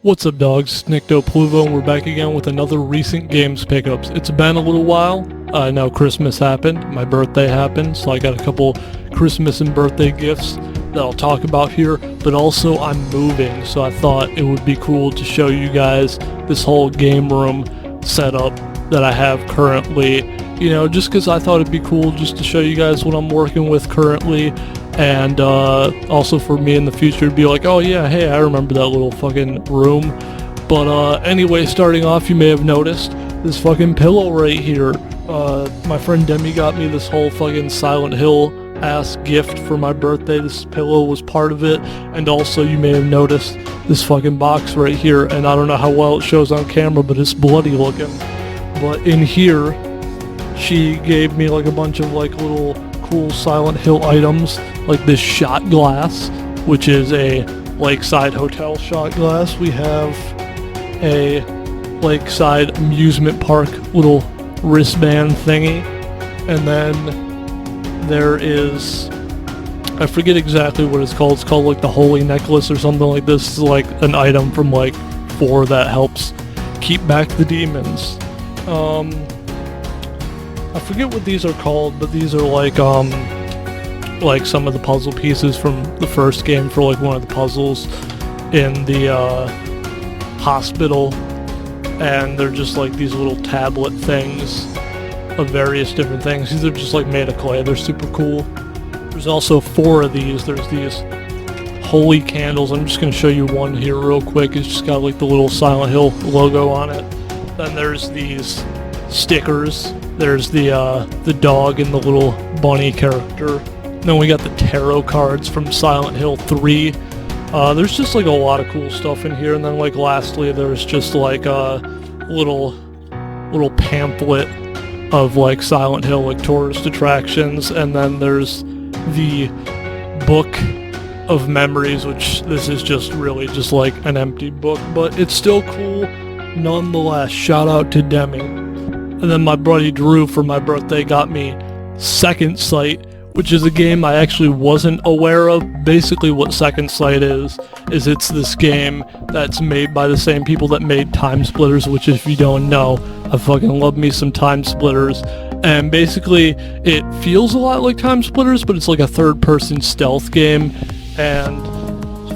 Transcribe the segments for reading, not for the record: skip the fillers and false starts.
What's up, dogs? Nyctopluvo, and we're back again with another recent games pickups. It's been a little while. I know Christmas happened, my birthday happened, so I got a couple Christmas and birthday gifts that I'll talk about here, but also I'm moving, so I thought it would be cool to show you guys this whole game room setup that I have currently, just because I thought it'd be cool just to show you guys what I'm working with currently. And also for me in the future to be like, oh yeah, hey, I remember that little fucking room. But anyway, starting off, you may have noticed this fucking pillow right here. My friend Demi got me this whole fucking Silent Hill ass gift for my birthday. This pillow was part of it. And also you may have noticed this fucking box right here. And I don't know how well it shows on camera, but it's bloody looking. But in here, she gave me like a bunch of like little cool Silent Hill items, like this shot glass, which is a lakeside hotel shot glass. We have a lakeside amusement park little wristband thingy, and then there is, I forget exactly what it's called. It's called like the holy necklace or something like this. It's like an item from like 4 that helps keep back the demons. I forget what these are called, but these are like some of the puzzle pieces from the first game for like one of the puzzles in the hospital, and they're just like these little tablet things of various different things. These are just like made of clay. They're super cool. There's also 4 of these. There's these holy candles. I'm just going to show you one here real quick. It's just got like the little Silent Hill logo on it. Then there's these stickers. There's the dog and the little bunny character. Then we got the tarot cards from Silent Hill 3. There's just like a lot of cool stuff in here. And then like lastly, there's just like a little pamphlet of like Silent Hill like tourist attractions. And then there's the book of memories, which this is just really just like an empty book, but it's still cool nonetheless. Shout out to Demi. And then my buddy Drew for my birthday got me Second Sight, which is a game I actually wasn't aware of. Basically what Second Sight is it's this game that's made by the same people that made Time Splitters, which if you don't know, I fucking love me some Time Splitters. And basically it feels a lot like Time Splitters, but it's like a third-person stealth game. And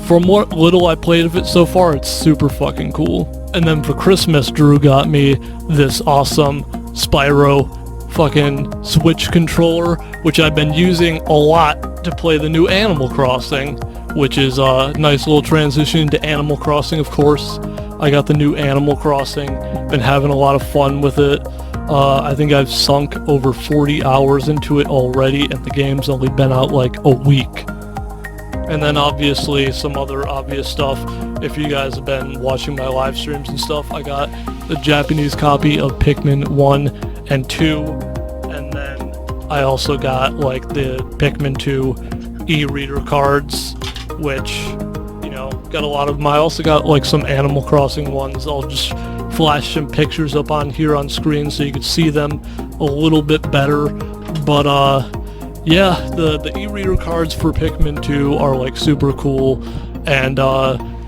from what little I played of it so far, it's super fucking cool. And then for Christmas, Drew got me this awesome Spyro fucking Switch controller, which I've been using a lot to play the new Animal Crossing, which is a nice little transition to Animal Crossing, of course. I got the new Animal Crossing, been having a lot of fun with it. I think I've sunk over 40 hours into it already, and the game's only been out like a week. And then obviously some other obvious stuff. If you guys have been watching my live streams and stuff, I got the Japanese copy of Pikmin 1 and 2. And then I also got like the Pikmin 2 e-reader cards, which, got a lot of them. I also got like some Animal Crossing ones. I'll just flash some pictures up on here on screen so you can see them a little bit better. But yeah, the e-reader cards for Pikmin 2 are like super cool, and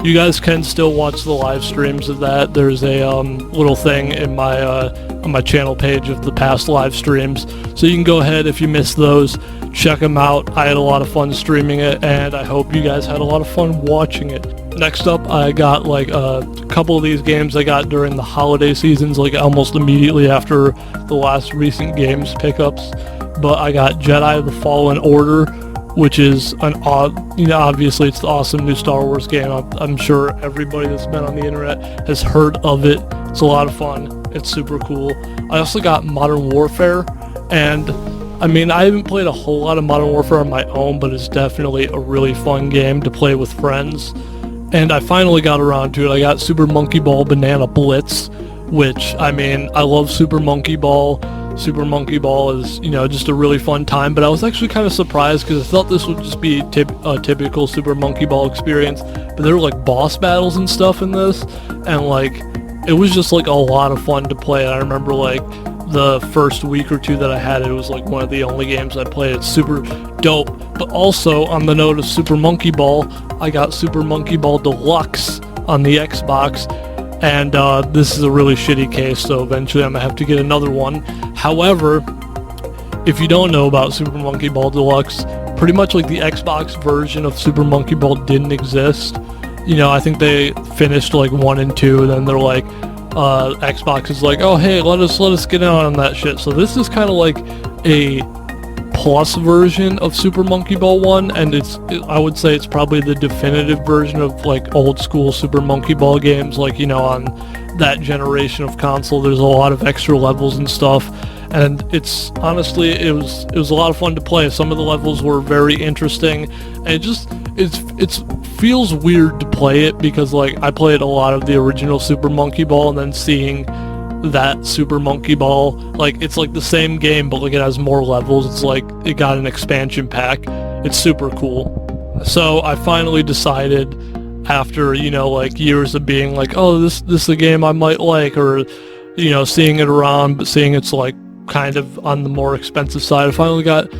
you guys can still watch the live streams of that. There's a little thing in my on my channel page of the past live streams, so you can go ahead if you missed those, check them out. I had a lot of fun streaming it, and I hope you guys had a lot of fun watching it. Next up, I got like a couple of these games I got during the holiday seasons, like almost immediately after the last recent games pickups. But I got Jedi: The Fallen Order, which is an obviously it's the awesome new Star Wars game. I'm sure everybody that's been on the internet has heard of it. It's a lot of fun. It's super cool. I also got Modern Warfare, and I mean, I haven't played a whole lot of Modern Warfare on my own, but it's definitely a really fun game to play with friends. And I finally got around to it. I got Super Monkey Ball Banana Blitz, which, I mean, I love Super Monkey Ball. Super Monkey Ball is, just a really fun time, but I was actually kind of surprised because I thought this would just be a typical Super Monkey Ball experience, but there were like boss battles and stuff in this, and like, it was just like a lot of fun to play. I remember like the first week or two that I had it, was like one of the only games I played. It's super dope. But also, on the note of Super Monkey Ball, I got Super Monkey Ball Deluxe, on the Xbox, and this is a really shitty case, so eventually I'm gonna have to get another one. However, if you don't know about Super Monkey Ball Deluxe, pretty much like the Xbox version of Super Monkey Ball didn't exist. You know, I think they finished like 1 and 2, and then they're like, Xbox is like, oh hey, let us get on that shit. So this is kind of like a plus version of Super Monkey Ball 1, and I would say it's probably the definitive version of like old school Super Monkey Ball games. Like, you know, on that generation of console, there's a lot of extra levels and stuff, and it's honestly it was a lot of fun to play. Some of the levels were very interesting, and it feels weird to play it because like I played a lot of the original Super Monkey Ball, and then seeing that Super Monkey Ball, like it's like the same game but like it has more levels. It's like it got an expansion pack. It's super cool. So I finally decided, after, you know, like years of being like, oh, this is a game I might like, or, you know, seeing it around but seeing it's like kind of on the more expensive side, I finally got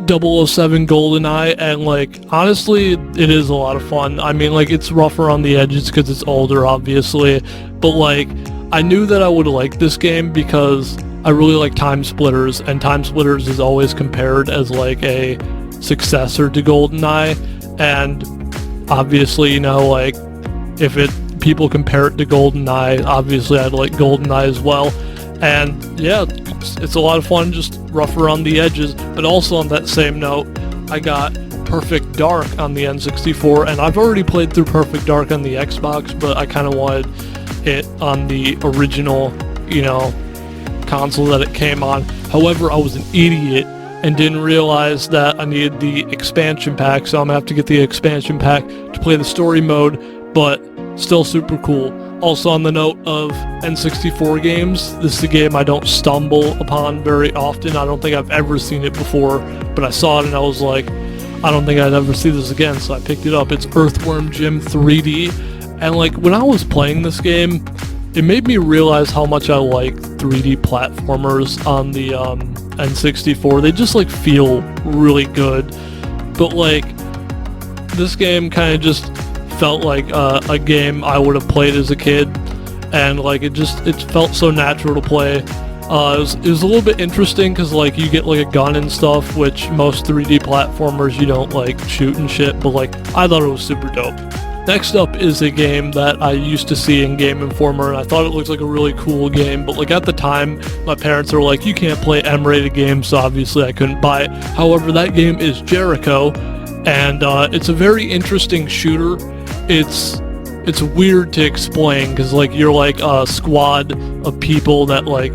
007 GoldenEye, and like honestly it is a lot of fun. I mean, like it's rough around the edges because it's older obviously, but like I knew that I would like this game because I really like Time Splitters, and Time Splitters is always compared as like a successor to GoldenEye, and obviously, you know, like if people compare it to GoldenEye, obviously I'd like GoldenEye as well. And yeah, it's a lot of fun, just rough around the edges. But also on that same note, I got Perfect Dark on the N64, and I've already played through Perfect Dark on the Xbox, but I kind of wanted it on the original, you know, console that it came on. However, I was an idiot and didn't realize that I needed the expansion pack, so I'm gonna have to get the expansion pack to play the story mode, but still super cool. Also, on the note of N64 games, this is a game I don't stumble upon very often. I don't think I've ever seen it before, but I saw it and I was like, I don't think I'd ever see this again, so I picked it up. It's Earthworm Jim 3D, and like when I was playing this game, it made me realize how much I like 3D platformers on the N64. They just like feel really good, but like this game kind of just felt like a game I would have played as a kid, and like it felt so natural to play. It was a little bit interesting because like you get like a gun and stuff, which most 3D platformers you don't like shoot and shit, but like I thought it was super dope. Next up is a game that I used to see in Game Informer, and I thought it looked like a really cool game, but like at the time my parents were like, you can't play M-rated games, so obviously I couldn't buy it. However, that game is Jericho, and it's a very interesting shooter. It's weird to explain because like you're like a squad of people that like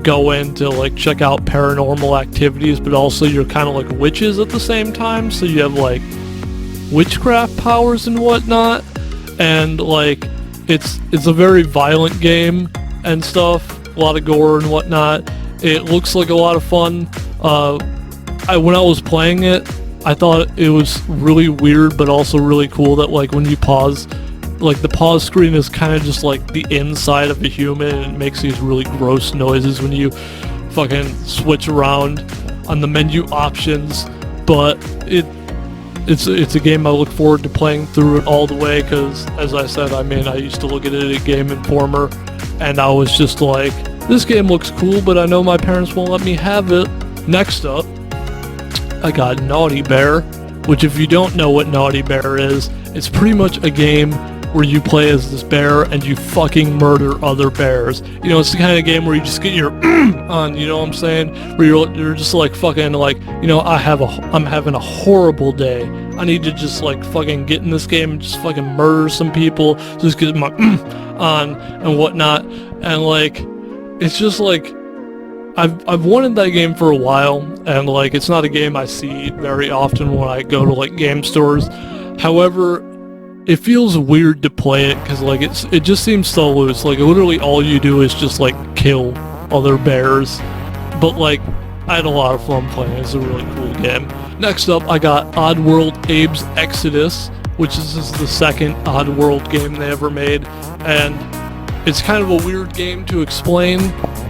go in to like check out paranormal activities, but also you're kind of like witches at the same time, so you have like witchcraft powers and whatnot, and like it's a very violent game and stuff, a lot of gore and whatnot. It looks like a lot of fun. When I was playing it, I thought it was really weird but also really cool that like when you pause, like the pause screen is kind of just like the inside of a human, and it makes these really gross noises when you fucking switch around on the menu options. But it's a game I look forward to playing through it all the way because, as I said, I mean, I used to look at it at Game Informer and I was just like, this game looks cool, but I know my parents won't let me have it. Next up, I got Naughty Bear, which if you don't know what Naughty Bear is, it's pretty much a game where you play as this bear and you fucking murder other bears. You know, it's the kind of game where you just get your on, you know what I'm saying? Where you're just like fucking like, you know, I'm having a horrible day. I need to just like fucking get in this game and just fucking murder some people, just get my on and whatnot. And like, it's just like, I've wanted that game for a while, and like it's not a game I see very often when I go to like game stores. However, it feels weird to play it because like it just seems so loose. Like literally all you do is just like kill other bears. But like I had a lot of fun playing it. It's a really cool game. Next up, I got Oddworld Abe's Exodus, which is the second Oddworld game they ever made, and it's kind of a weird game to explain,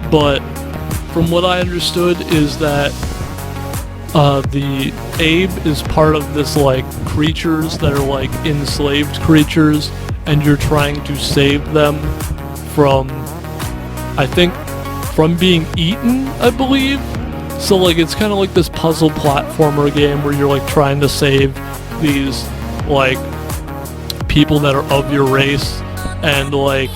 but from what I understood is that the Abe is part of this like creatures that are like enslaved creatures, and you're trying to save them from, I think, from being eaten, I believe. So like it's kind of like this puzzle platformer game where you're like trying to save these like people that are of your race, and like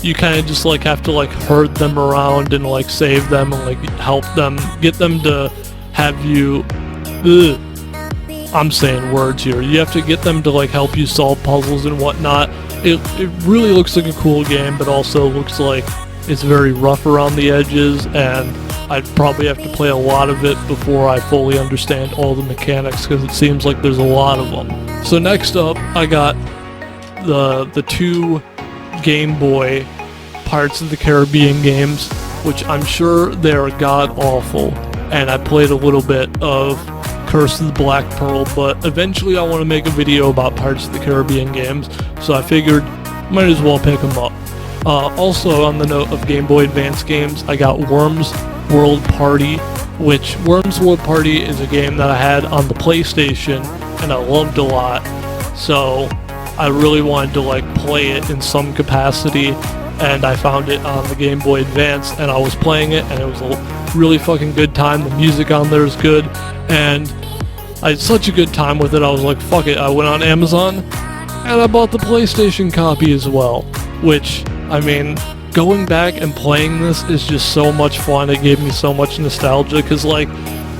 you kind of just like have to like herd them around and like save them and like help them, get them to have you I'm saying words here. You have to get them to like help you solve puzzles and whatnot. It really looks like a cool game, but also looks like it's very rough around the edges, and I'd probably have to play a lot of it before I fully understand all the mechanics, because it seems like there's a lot of them. So next up, I got the two Game Boy Pirates of the Caribbean games, which I'm sure they're god-awful, and I played a little bit of Curse of the Black Pearl, but eventually I want to make a video about Pirates of the Caribbean games, so I figured might as well pick them up. Also, on the note of Game Boy Advance games, I got Worms World Party, which Worms World Party is a game that I had on the PlayStation and I loved a lot, so I really wanted to like play it in some capacity, and I found it on the Game Boy Advance and I was playing it, and it was a really fucking good time. The music on there is good, and I had such a good time with it. I was like, fuck it. I went on Amazon and I bought the PlayStation copy as well, which, I mean, going back and playing this is just so much fun. It gave me so much nostalgia, because like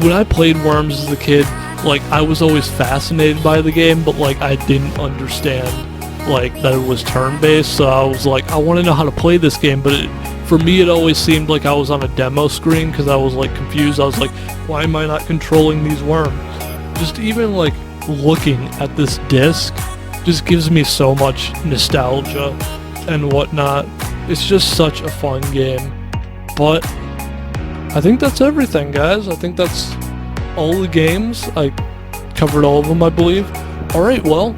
when I played Worms as a kid, like I was always fascinated by the game, but like I didn't understand like that it was turn-based, so I was like, I want to know how to play this game, but for me it always seemed like I was on a demo screen, because I was like confused. I was like, why am I not controlling these worms? Just even like looking at this disc just gives me so much nostalgia and whatnot. It's just such a fun game. But I think that's everything, guys. I think that's all the games. I covered all of them, I believe. Alright, well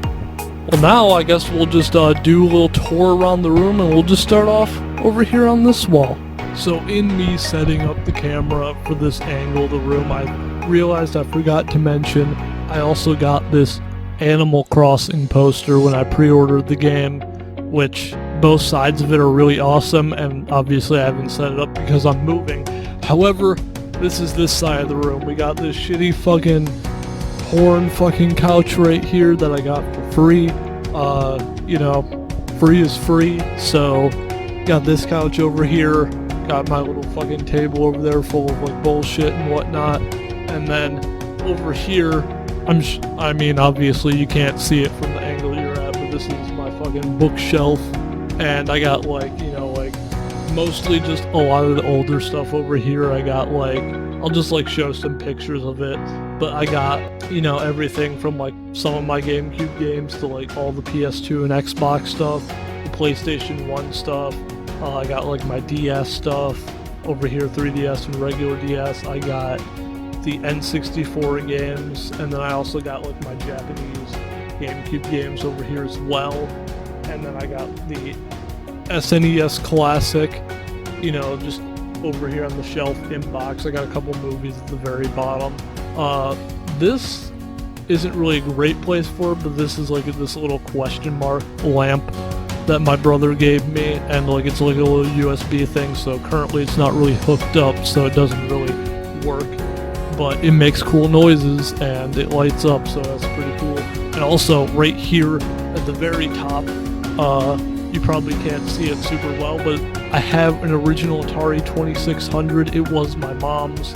now I guess we'll just do a little tour around the room, and we'll just start off over here on this wall. So in me setting up the camera for this angle of the room, I realized I forgot to mention I also got this Animal Crossing poster when I pre-ordered the game, which both sides of it are really awesome, and obviously I haven't set it up because I'm moving. However, this is this side of the room. We got this shitty fucking porn fucking couch right here that I got for free. You know, free is free, so got this couch over here, got my little fucking table over there full of like bullshit and whatnot, and then over here, I mean, obviously you can't see it from the angle you're at, but this is my fucking bookshelf, and I got like, you know, like mostly just a lot of the older stuff over here. I got like, I'll just like show some pictures of it, but I got, you know, everything from like some of my GameCube games to like all the PS2 and Xbox stuff, the PlayStation 1 stuff. I got like my DS stuff over here, 3DS and regular DS. I got the N64 games, and then I also got like my Japanese GameCube games over here as well. And then I got the SNES Classic, you know, just over here on the shelf in box. I got a couple movies at the very bottom. This isn't really a great place for it, but this is like this little question mark lamp that my brother gave me, and like it's like a little USB thing, so currently it's not really hooked up, so it doesn't really work, but it makes cool noises and it lights up, so that's pretty cool. And also right here at the very top, you probably can't see it super well, but I have an original Atari 2600. It was my mom's.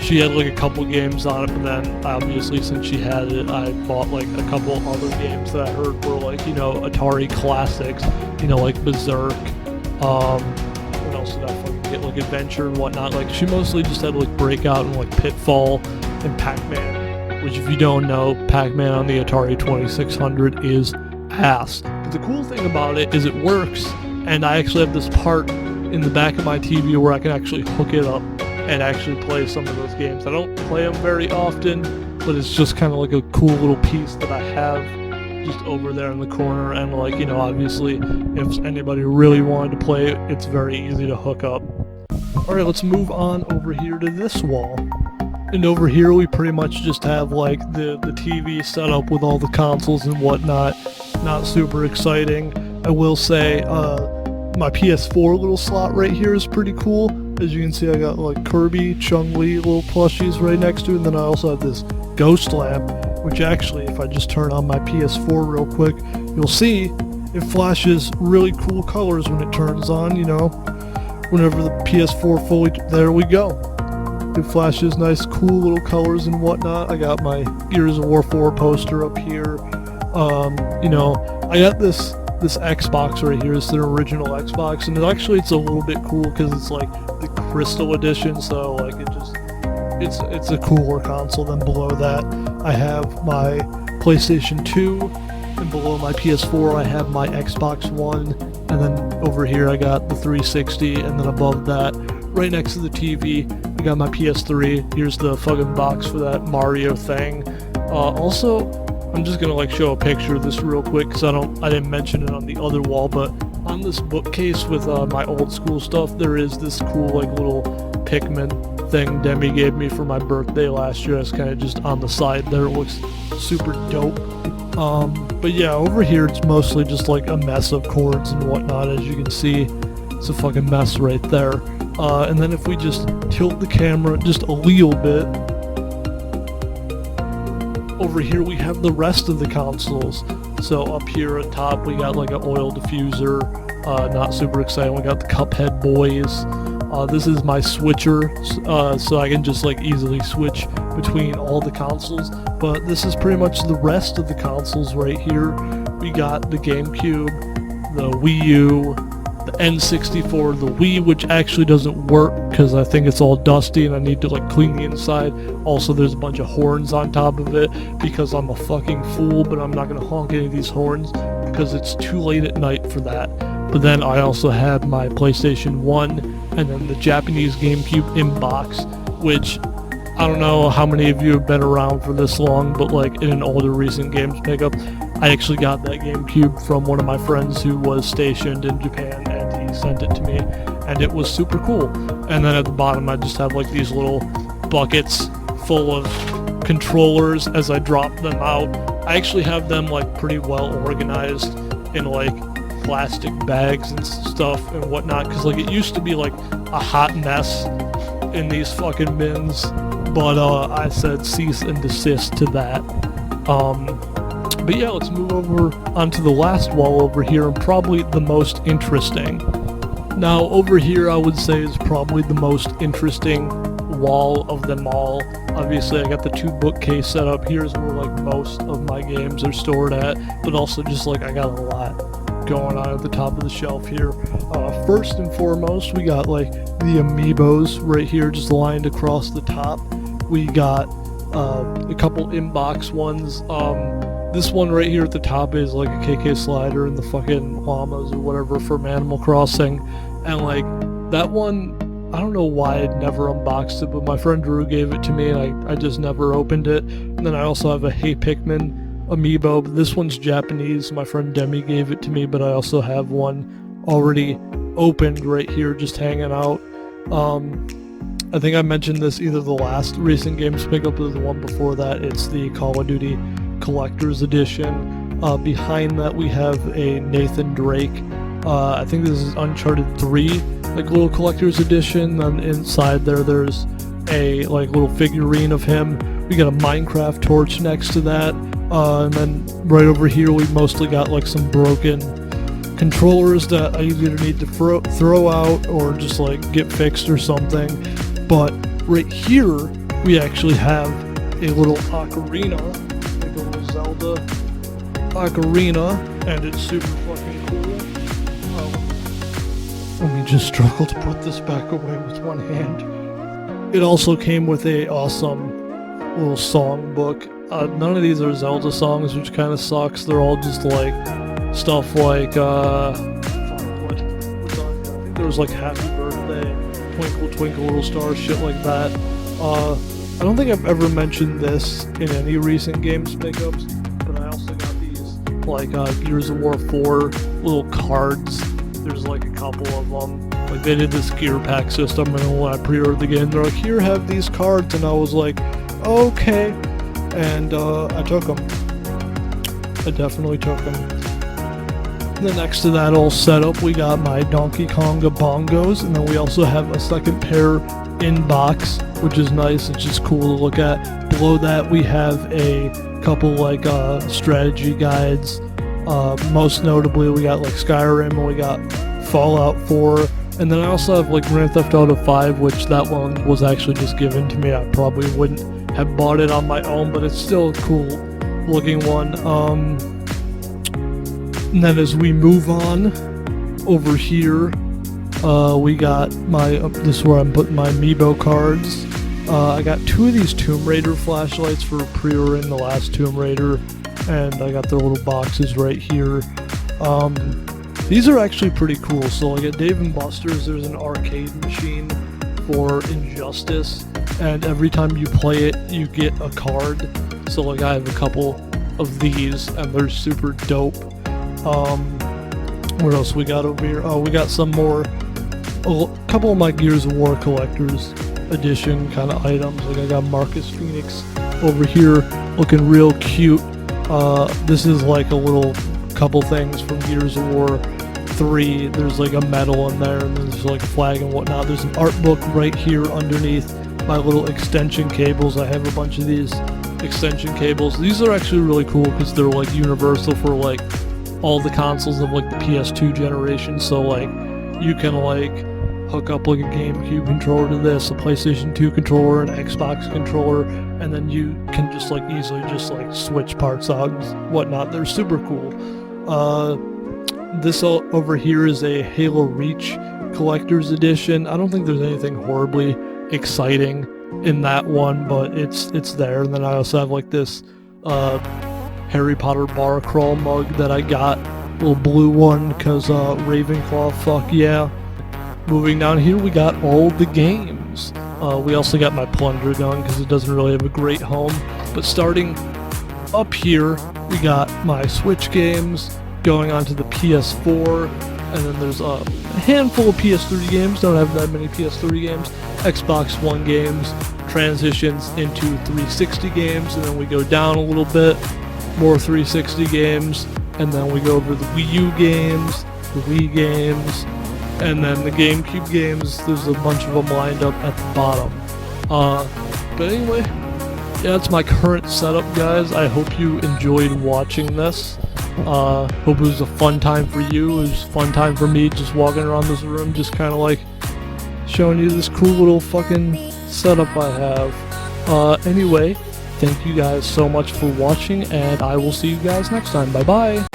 She had like a couple games on it, but then obviously since she had it, I bought like a couple other games that I heard were like, you know, Atari classics, you know, like Berserk. What else did I fucking get? Like Adventure and whatnot. Like she mostly just had like Breakout and like Pitfall and Pac-Man, which if you don't know, Pac-Man on the Atari 2600 is ass. But the cool thing about it is it works, and I actually have this part in the back of my TV where I can actually hook it up and actually play some of those games. I don't play them very often, but it's just kind of like a cool little piece that I have just over there in the corner, and like, you know, obviously if anybody really wanted to play it, it's very easy to hook up. Alright, let's move on over here to this wall. And over here we pretty much just have like the TV set up with all the consoles and whatnot. not super exciting. I will say my PS4 little slot right here is pretty cool. As you can see, I got like Kirby, Chun-Li little plushies right next to it, and then I also have this ghost lamp, which actually, if I just turn on my PS4 real quick, you'll see it flashes really cool colors when it turns on, you know, whenever the PS4 fully, there we go. It flashes nice cool little colors and whatnot. I got my Gears of War 4 poster up here. You know, I got this Xbox right here. It's the original Xbox, and it's a little bit cool because it's like the Crystal Edition, so like it's a cooler console. Than below that, I have my PlayStation 2, and below my PS4, I have my Xbox One, and then over here I got the 360, and then above that, right next to the TV, I got my PS3. Here's the fucking box for that Mario thing. Also, I'm just gonna like show a picture of this real quick because I didn't mention it on the other wall, but on this bookcase with my old school stuff, there is this cool like little Pikmin thing Demi gave me for my birthday last year. It's kind of just on the side there. It looks super dope. But yeah, over here it's mostly just like a mess of cords and whatnot. As you can see, it's a fucking mess right there. And then if we just tilt the camera just a little bit, over here we have the rest of the consoles. So up here at top we got like an oil diffuser, not super exciting. We got the Cuphead boys. This is my switcher, so I can just like easily switch between all the consoles. But this is pretty much the rest of the consoles right here. We got the GameCube, the Wii U, the N64, the Wii, which actually doesn't work because I think it's all dusty and I need to like clean the inside. Also, there's a bunch of horns on top of it because I'm a fucking fool, but I'm not gonna honk any of these horns because it's too late at night for that. But then I also have my PlayStation 1 and then the Japanese GameCube in box, which I don't know how many of you have been around for this long, but like in an older recent games pickup, I actually got that GameCube from one of my friends who was stationed in Japan, and he sent it to me, and it was super cool. And then at the bottom I just have like these little buckets full of controllers as I drop them out. I actually have them like pretty well organized in like plastic bags and stuff and whatnot, because like it used to be like a hot mess in these fucking bins, but I said cease and desist to that. But yeah, let's move over onto the last wall over here, and probably the most interesting. Now over here I would say is probably the most interesting wall of them all. Obviously I got the two bookcase set up. Here's where like most of my games are stored at, but also just like I got a lot going on at the top of the shelf here. First and foremost, we got like the amiibos right here just lined across the top. We got a couple inbox ones. This one right here at the top is like a KK slider and the fucking llamas or whatever from Animal Crossing, and like that one, I don't know why I'd never unboxed it, but my friend Drew gave it to me and I just never opened it. And then I also have a Hey Pikmin amiibo, but this one's Japanese. My friend Demi gave it to me, but I also have one already opened right here just hanging out. I think I mentioned this either the last recent games pickup or the one before that. It's the Call of Duty Collector's Edition. Behind that we have a Nathan Drake. I think this is Uncharted 3, like little Collector's Edition. And inside there's a like little figurine of him. We got a Minecraft torch next to that. And then right over here we mostly got like some broken controllers that I either need to throw out or just like get fixed or something. But right here we actually have a little ocarina, like a little Zelda ocarina, and it's super fucking cool. Let me just struggle to put this back away with one hand. It also came with a awesome little song book. None of these are Zelda songs, which kind of sucks. They're all just like stuff like what's on here? I think there was like Happy Birthday, Twinkle Twinkle Little Star, shit like that. I don't think I've ever mentioned this in any recent games pickups, but I also got these like Gears of War 4 little cards. There's like a couple of them. Like they did this gear pack system, and when I pre-ordered the game, they're like, "Here, have these cards," and I was like, "Okay." And I took them. I definitely took them. Then next to that all setup, we got my Donkey Konga bongos, and then we also have a second pair in box, which is nice. It's just cool to look at. Below that, we have a couple like strategy guides. Most notably, we got like Skyrim, and we got Fallout 4, and then I also have like Grand Theft Auto 5, which that one was actually just given to me. I probably wouldn't have bought it on my own, but it's still a cool looking one. And then as we move on over here, we got my, this is where I'm putting my Amiibo cards. I got 2 of these Tomb Raider flashlights for pre-ordering the last Tomb Raider, and I got their little boxes right here. These are actually pretty cool. So like at Dave & Buster's, there's an arcade machine for Injustice, and every time you play it, you get a card. So like I have a couple of these, and they're super dope. What else we got over here? Oh, we got some more, a couple of my Gears of War collector's edition kind of items. Like I got Marcus Phoenix over here looking real cute. This is like a little couple things from Gears of War 3. There's like a medal in there, and there's like a flag and whatnot. There's an art book right here underneath my little extension cables. I have a bunch of these extension cables. These are actually really cool because they're like universal for like all the consoles of like the PS2 generation. So like you can like hook up like a GameCube controller to this, a PlayStation 2 controller, an Xbox controller, and then you can just like easily just like switch parts out and whatnot. They're super cool. This over here is a Halo Reach collector's edition. I don't think there's anything horribly exciting in that one, but it's there. And then I also have like this Harry Potter bar crawl mug that I got, little blue one, because Ravenclaw, fuck yeah. Moving down here, we got all the games. We also got my plunger gun because it doesn't really have a great home. But starting up here, we got my Switch games, going on to the PS4, and then there's a handful of PS3 games. Don't have that many PS3 games. Xbox One games, transitions into 360 games, and then we go down a little bit, more 360 games, and then we go over the Wii U games, the Wii games, and then the GameCube games. There's a bunch of them lined up at the bottom. But anyway, yeah, that's my current setup, guys. I hope you enjoyed watching this. Hope it was a fun time for you. It was a fun time for me just walking around this room, just kind of like showing you this cool little fucking setup I have. Anyway, thank you guys so much for watching, and I will see you guys next time. Bye bye.